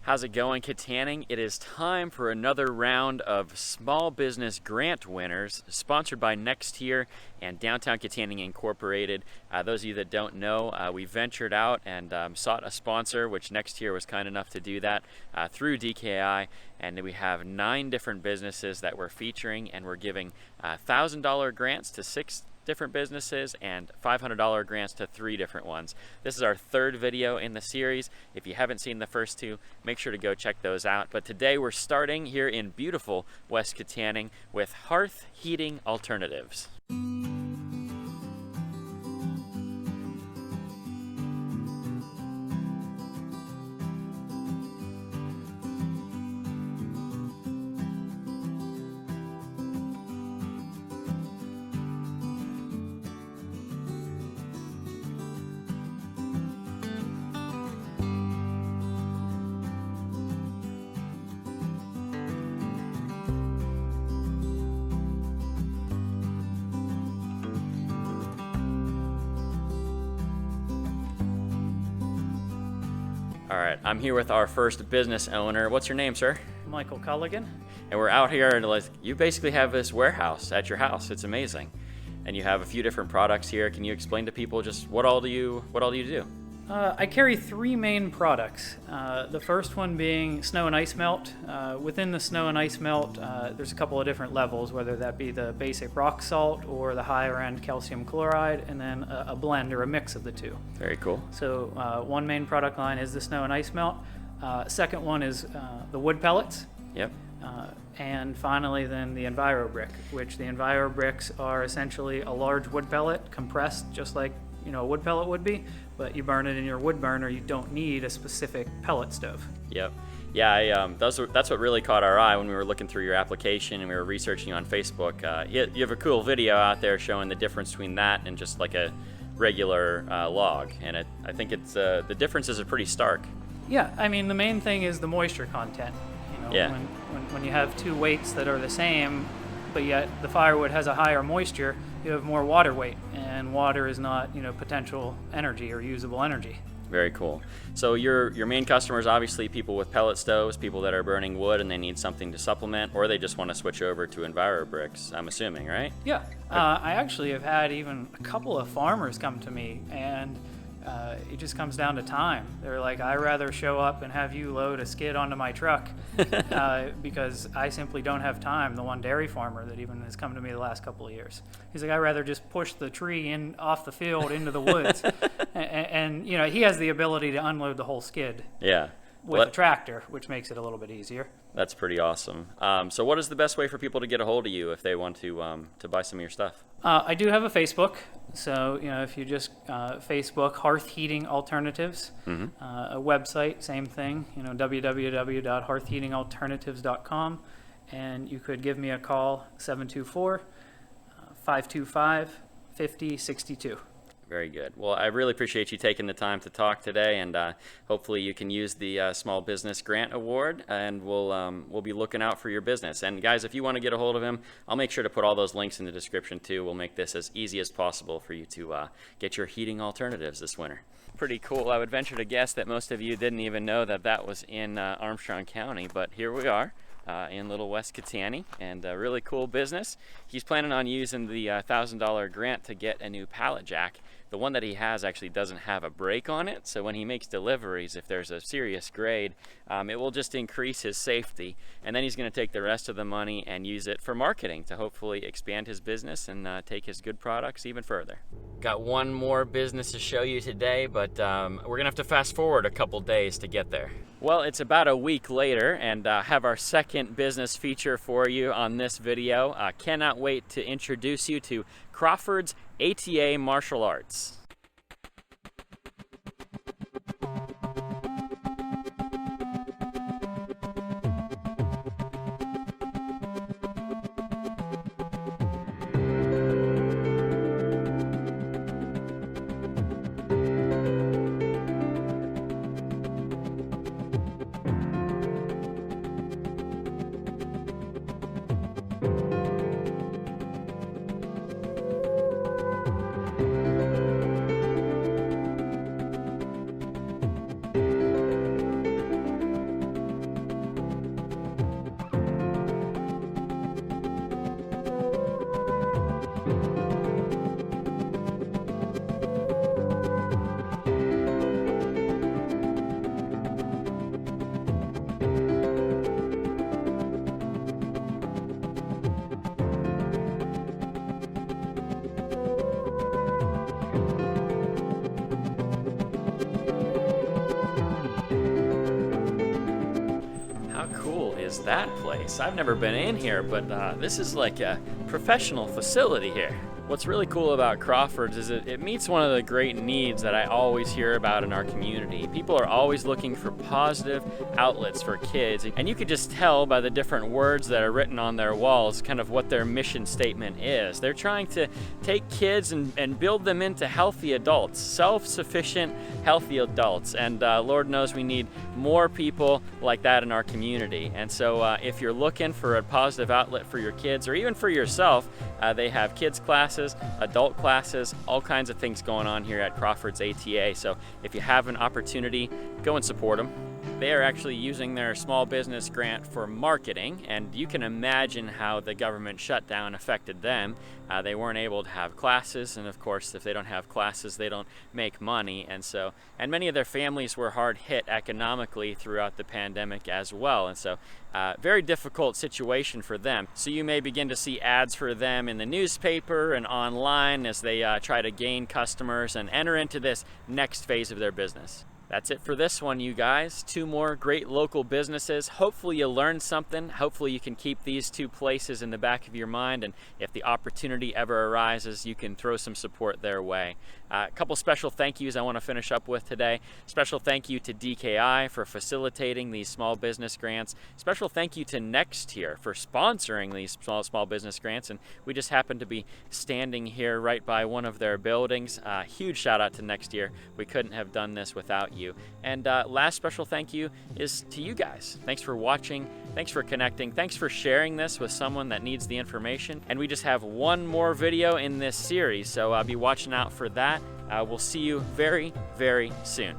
How's it going, Kittanning? It is time for another round of small business grant winners, sponsored by Next Year and Downtown Kittanning Incorporated. Those of you that don't know, we ventured out and sought a sponsor, which Next Year was kind enough to do that through DKI. And we have 9 different businesses that we're featuring, and we're giving $1,000 grants to 6 different businesses and $500 grants to 3 different ones. This is our 3rd video in the series. If you haven't seen the first 2, make sure to go check those out. But today we're starting here in beautiful West Kittanning with Hearth Heating Alternatives. All right, I'm here with our first business owner. What's your name, sir? Michael Culligan. And we're out here, and you basically have this warehouse at your house. It's amazing. And you have a few different products here. Can you explain to people just what all do you do? I carry 3 main products. The first one being snow and ice melt. Within the snow and ice melt, there's a couple of different levels, whether that be the basic rock salt or the higher end calcium chloride, and then a blend or a mix of the 2. Very cool. So one main product line is the snow and ice melt. Second one is the wood pellets. Yep. And finally then the Enviro Brick, which the Enviro Bricks are essentially a large wood pellet compressed just like a wood pellet would be, but you burn it in your wood burner. You don't need a specific pellet stove. Yep. Yeah, that's what really caught our eye when we were looking through your application and we were researching you on Facebook. You have a cool video out there showing the difference between that and just like a regular log, and I think it's the differences are pretty stark. Yeah, I mean the main thing is the moisture content. Yeah. When you have 2 weights that are the same, but yet the firewood has a higher moisture, you have more water weight, and water is not potential energy or usable energy. Very cool. So your main customers, obviously people with pellet stoves, people that are burning wood and they need something to supplement, or they just want to switch over to Enviro Bricks, I'm assuming, right? Yeah. I actually have had even a couple of farmers come to me, and it just comes down to time. They're like, I'd rather show up and have you load a skid onto my truck because I simply don't have time. The one dairy farmer that even has come to me the last couple of years, he's like, I'd rather just push the tree in off the field into the woods. and he has the ability to unload the whole skid. Yeah. With a tractor, which makes it a little bit easier. That's pretty awesome. So what is the best way for people to get a hold of you if they want to buy some of your stuff? I do have a Facebook. So, if you just Facebook Hearth Heating Alternatives, a website, same thing, www.hearthheatingalternatives.com, and you could give me a call, 724-525-5062. Very good. Well, I really appreciate you taking the time to talk today, and hopefully you can use the Small Business Grant Award, and we'll be looking out for your business. And guys, if you want to get a hold of him, I'll make sure to put all those links in the description too. We'll make this as easy as possible for you to get your heating alternatives this winter. Pretty cool. I would venture to guess that most of you didn't even know that was in Armstrong County, but here we are. In Little West Kittanning, and a really cool business. He's planning on using the $1,000 grant to get a new pallet jack. The one that he has actually doesn't have a brake on it, so when he makes deliveries, if there's a serious grade, it will just increase his safety, and then he's going to take the rest of the money and use it for marketing to hopefully expand his business and take his good products even further. Got one more business to show you today, but we're going to have to fast forward a couple days to get there. Well, it's about a week later, and have our second business feature for you on this video. Cannot wait to introduce you to Crawford's ATA Martial Arts. How cool is that place? I've never been in here, but this is like a professional facility here. What's really cool about Crawford's is it meets one of the great needs that I always hear about in our community. People are always looking for positive outlets for kids, and you could just tell by the different words that are written on their walls kind of what their mission statement is. They're trying to take kids and build them into healthy adults, self-sufficient, healthy adults, and Lord knows we need more people like that in our community. And so if you're looking for a positive outlet for your kids or even for yourself, they have kids classes, adult classes, all kinds of things going on here at Crawford's ATA. So if you have an opportunity, go and support them. They are actually using their small business grant for marketing, and you can imagine how the government shutdown affected them. They weren't able to have classes, and of course, if they don't have classes, they don't make money. And many of their families were hard hit economically throughout the pandemic as well. And so, very difficult situation for them. So you may begin to see ads for them in the newspaper and online as they try to gain customers and enter into this next phase of their business. That's it for this one, you guys. 2 more great local businesses. Hopefully you learned something. Hopefully you can keep these 2 places in the back of your mind, and if the opportunity ever arises, you can throw some support their way. A couple special thank yous I want to finish up with today. Special thank you to DKI for facilitating these small business grants. Special thank you to Next Year for sponsoring these small business grants, and we just happen to be standing here right by one of their buildings. Huge shout out to Next Year. We couldn't have done this without you. And last special thank you is to you guys. Thanks for watching. Thanks for connecting. Thanks for sharing this with someone that needs the information. And we just have one more video in this series, so be watching out for that. We'll see you very, very soon.